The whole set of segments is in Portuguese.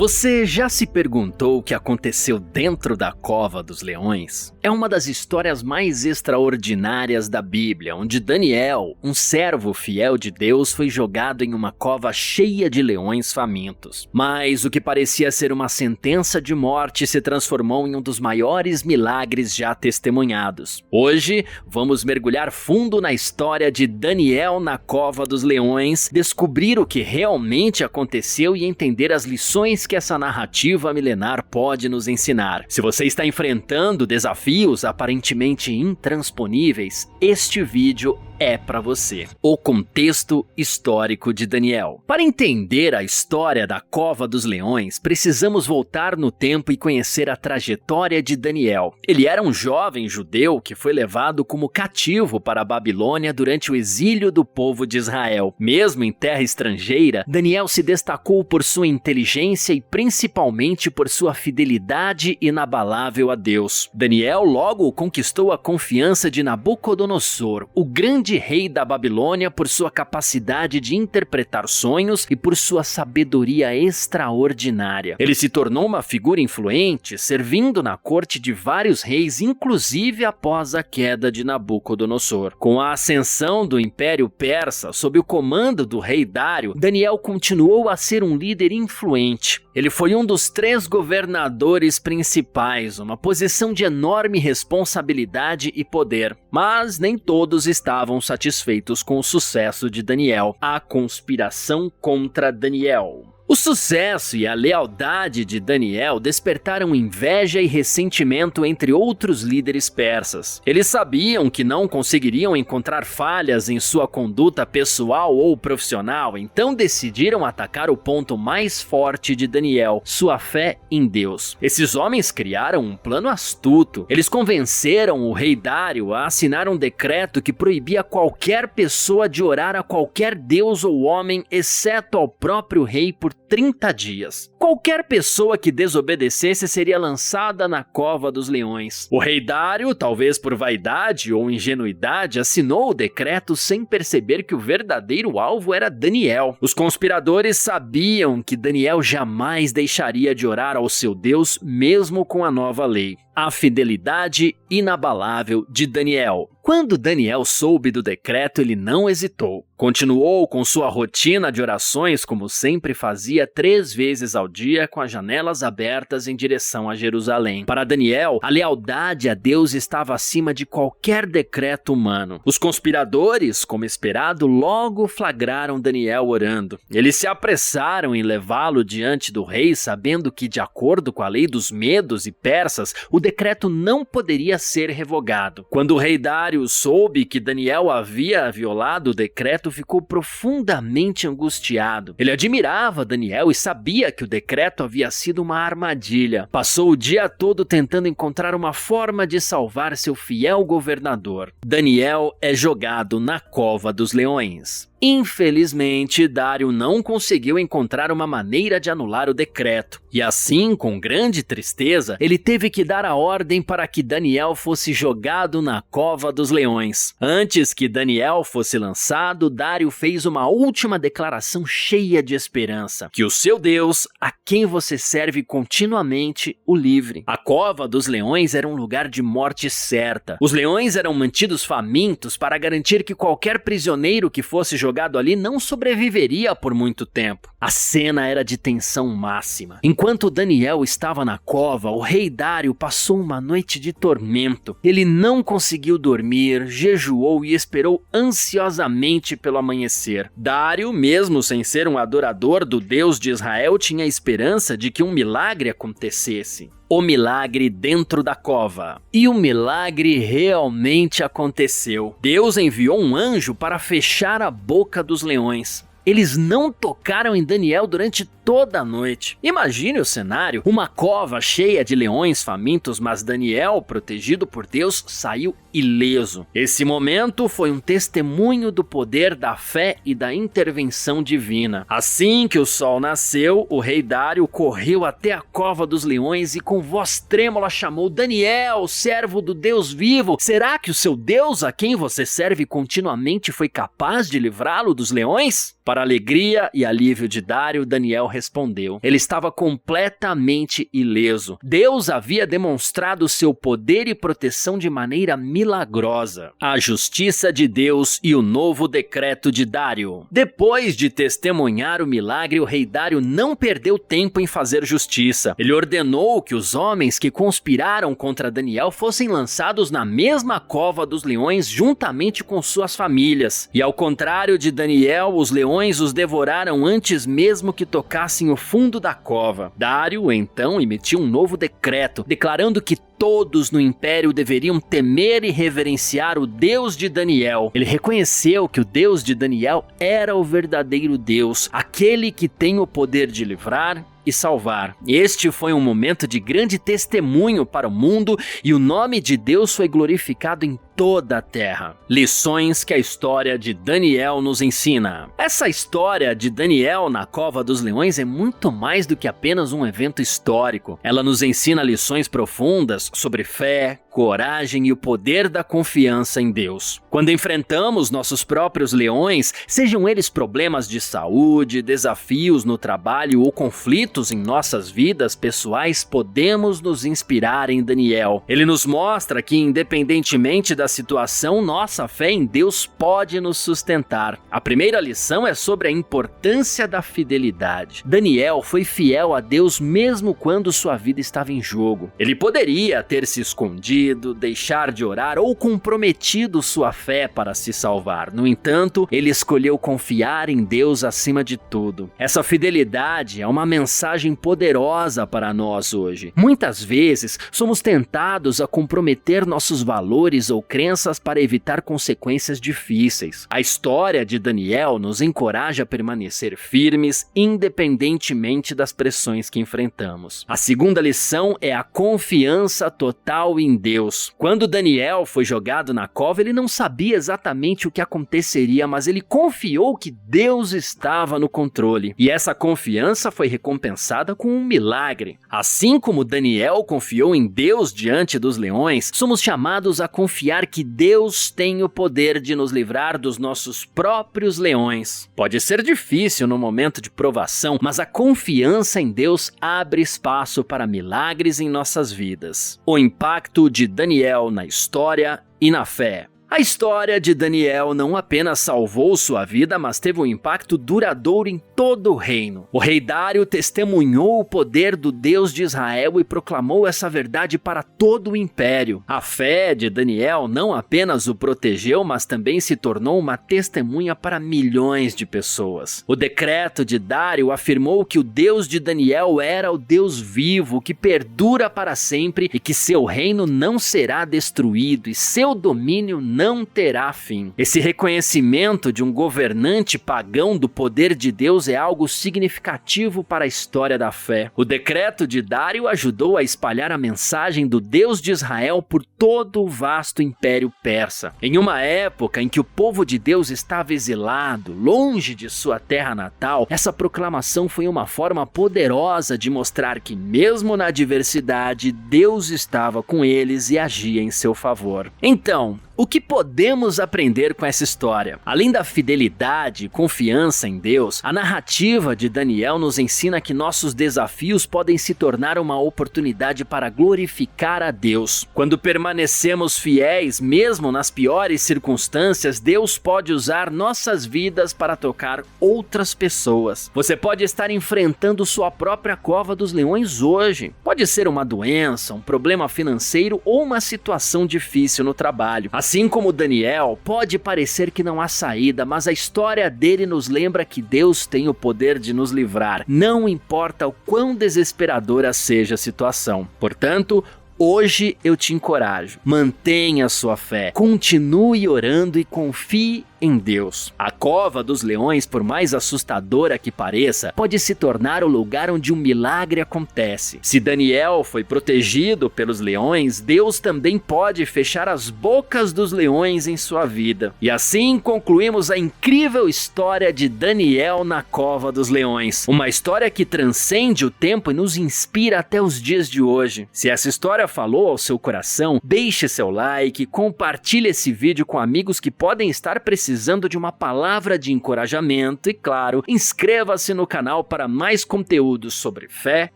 Você já se perguntou o que aconteceu dentro da cova dos leões? É uma das histórias mais extraordinárias da Bíblia, onde Daniel, um servo fiel de Deus, foi jogado em uma cova cheia de leões famintos. Mas o que parecia ser uma sentença de morte se transformou em um dos maiores milagres já testemunhados. Hoje, vamos mergulhar fundo na história de Daniel na cova dos leões, descobrir o que realmente aconteceu e entender as lições que essa narrativa milenar pode nos ensinar. Se você está enfrentando desafios aparentemente intransponíveis, este vídeo é para você. O contexto histórico de Daniel. Para entender a história da Cova dos Leões, precisamos voltar no tempo e conhecer a trajetória de Daniel. Ele era um jovem judeu que foi levado como cativo para a Babilônia durante o exílio do povo de Israel. Mesmo em terra estrangeira, Daniel se destacou por sua inteligência e principalmente por sua fidelidade inabalável a Deus. Daniel logo conquistou a confiança de Nabucodonosor, o grande rei da Babilônia, por sua capacidade de interpretar sonhos e por sua sabedoria extraordinária. Ele se tornou uma figura influente, servindo na corte de vários reis, inclusive após a queda de Nabucodonosor. Com a ascensão do Império Persa sob o comando do rei Dário, Daniel continuou a ser um líder influente. Ele foi um dos 3 governadores principais, uma posição de enorme responsabilidade e poder. Mas nem todos estavam satisfeitos com o sucesso de Daniel. A conspiração contra Daniel. O sucesso e a lealdade de Daniel despertaram inveja e ressentimento entre outros líderes persas. Eles sabiam que não conseguiriam encontrar falhas em sua conduta pessoal ou profissional, então decidiram atacar o ponto mais forte de Daniel, sua fé em Deus. Esses homens criaram um plano astuto. Eles convenceram o rei Dário a assinar um decreto que proibia qualquer pessoa de orar a qualquer deus ou homem, exceto ao próprio rei, por 30 dias. Qualquer pessoa que desobedecesse seria lançada na cova dos leões. O rei Dário, talvez por vaidade ou ingenuidade, assinou o decreto sem perceber que o verdadeiro alvo era Daniel. Os conspiradores sabiam que Daniel jamais deixaria de orar ao seu Deus, mesmo com a nova lei. A fidelidade inabalável de Daniel. Quando Daniel soube do decreto, ele não hesitou. Continuou com sua rotina de orações, como sempre fazia, 3 vezes ao dia, com as janelas abertas em direção a Jerusalém. Para Daniel, a lealdade a Deus estava acima de qualquer decreto humano. Os conspiradores, como esperado, logo flagraram Daniel orando. Eles se apressaram em levá-lo diante do rei, sabendo que, de acordo com a lei dos medos e persas, o decreto não poderia ser revogado. Quando o rei Dário soube que Daniel havia violado o decreto, ficou profundamente angustiado. Ele admirava Daniel e sabia que o decreto havia sido uma armadilha. Passou o dia todo tentando encontrar uma forma de salvar seu fiel governador. Daniel é jogado na cova dos leões. Infelizmente, Dário não conseguiu encontrar uma maneira de anular o decreto. E assim, com grande tristeza, ele teve que dar a ordem para que Daniel fosse jogado na cova dos leões. Antes que Daniel fosse lançado, Dário fez uma última declaração cheia de esperança: que o seu Deus, a quem você serve continuamente, o livre. A cova dos leões era um lugar de morte certa. Os leões eram mantidos famintos para garantir que qualquer prisioneiro que fosse jogado ali não sobreviveria por muito tempo. A cena era de tensão máxima. Enquanto Daniel estava na cova, o rei Dário passou uma noite de tormento. Ele não conseguiu dormir, jejuou e esperou ansiosamente pelo amanhecer. Dário, mesmo sem ser um adorador do Deus de Israel, tinha esperança de que um milagre acontecesse. O milagre dentro da cova. E o milagre realmente aconteceu. Deus enviou um anjo para fechar a boca dos leões. Eles não tocaram em Daniel durante toda a noite. Imagine o cenário: uma cova cheia de leões famintos, mas Daniel, protegido por Deus, saiu ileso. Esse momento foi um testemunho do poder da fé e da intervenção divina. Assim que o sol nasceu, o rei Dário correu até a cova dos leões e com voz trêmula chamou: Daniel, servo do Deus vivo, será que o seu Deus, a quem você serve continuamente, foi capaz de livrá-lo dos leões? Para a alegria e alívio de Dário, Daniel respondeu. Ele estava completamente ileso. Deus havia demonstrado seu poder e proteção de maneira milagrosa. A justiça de Deus e o novo decreto de Dário. Depois de testemunhar o milagre, o rei Dário não perdeu tempo em fazer justiça. Ele ordenou que os homens que conspiraram contra Daniel fossem lançados na mesma cova dos leões juntamente com suas famílias. E ao contrário de Daniel, os leões os devoraram antes mesmo que tocassem o fundo da cova. Dário, então, emitiu um novo decreto, declarando que todos no império deveriam temer e reverenciar o Deus de Daniel. Ele reconheceu que o Deus de Daniel era o verdadeiro Deus, aquele que tem o poder de livrar e salvar. Este foi um momento de grande testemunho para o mundo e o nome de Deus foi glorificado em toda a terra. Lições que a história de Daniel nos ensina. Essa história de Daniel na Cova dos Leões é muito mais do que apenas um evento histórico. Ela nos ensina lições profundas sobre fé, coragem e o poder da confiança em Deus. Quando enfrentamos nossos próprios leões, sejam eles problemas de saúde, desafios no trabalho ou conflitos em nossas vidas pessoais, podemos nos inspirar em Daniel. Ele nos mostra que, independentemente da situação, nossa fé em Deus pode nos sustentar. A primeira lição é sobre a importância da fidelidade. Daniel foi fiel a Deus mesmo quando sua vida estava em jogo. Ele poderia ter se escondido, deixar de orar ou comprometido sua fé para se salvar. No entanto, ele escolheu confiar em Deus acima de tudo. Essa fidelidade é uma mensagem poderosa para nós hoje. Muitas vezes, somos tentados a comprometer nossos valores ou crenças para evitar consequências difíceis. A história de Daniel nos encoraja a permanecer firmes, independentemente das pressões que enfrentamos. A segunda lição é a confiança total em Deus. Quando Daniel foi jogado na cova, ele não sabia exatamente o que aconteceria, mas ele confiou que Deus estava no controle. E essa confiança foi recompensada com um milagre. Assim como Daniel confiou em Deus diante dos leões, somos chamados a confiar que Deus tem o poder de nos livrar dos nossos próprios leões. Pode ser difícil no momento de provação, mas a confiança em Deus abre espaço para milagres em nossas vidas. O impacto de Daniel na história e na fé. A história de Daniel não apenas salvou sua vida, mas teve um impacto duradouro em todo o reino. O rei Dário testemunhou o poder do Deus de Israel e proclamou essa verdade para todo o império. A fé de Daniel não apenas o protegeu, mas também se tornou uma testemunha para milhões de pessoas. O decreto de Dário afirmou que o Deus de Daniel era o Deus vivo, que perdura para sempre e que seu reino não será destruído e seu domínio não terá fim. Esse reconhecimento de um governante pagão do poder de Deus é algo significativo para a história da fé. O decreto de Dário ajudou a espalhar a mensagem do Deus de Israel por todo o vasto império persa. Em uma época em que o povo de Deus estava exilado, longe de sua terra natal, essa proclamação foi uma forma poderosa de mostrar que, mesmo na adversidade, Deus estava com eles e agia em seu favor. Então, o que podemos aprender com essa história? Além da fidelidade e confiança em Deus, a narrativa de Daniel nos ensina que nossos desafios podem se tornar uma oportunidade para glorificar a Deus. Quando permanecemos fiéis, mesmo nas piores circunstâncias, Deus pode usar nossas vidas para tocar outras pessoas. Você pode estar enfrentando sua própria cova dos leões hoje. Pode ser uma doença, um problema financeiro ou uma situação difícil no trabalho. Assim como Daniel, pode parecer que não há saída, mas a história dele nos lembra que Deus tem o poder de nos livrar, não importa o quão desesperadora seja a situação. Portanto, hoje eu te encorajo, mantenha sua fé, continue orando e confie em Deus. A cova dos leões, por mais assustadora que pareça, pode se tornar o lugar onde um milagre acontece. Se Daniel foi protegido pelos leões, Deus também pode fechar as bocas dos leões em sua vida. E assim concluímos a incrível história de Daniel na cova dos leões. Uma história que transcende o tempo e nos inspira até os dias de hoje. Se essa história falou ao seu coração, deixe seu like, compartilhe esse vídeo com amigos que podem estar precisando precisando de uma palavra de encorajamento e, claro, inscreva-se no canal para mais conteúdos sobre fé,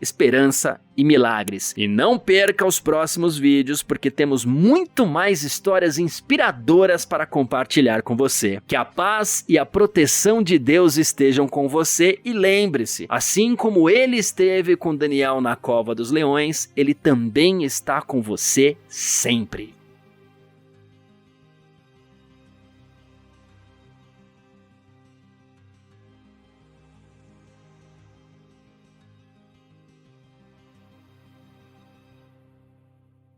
esperança e milagres. E não perca os próximos vídeos, porque temos muito mais histórias inspiradoras para compartilhar com você. Que a paz e a proteção de Deus estejam com você e lembre-se, assim como ele esteve com Daniel na cova dos leões, ele também está com você sempre.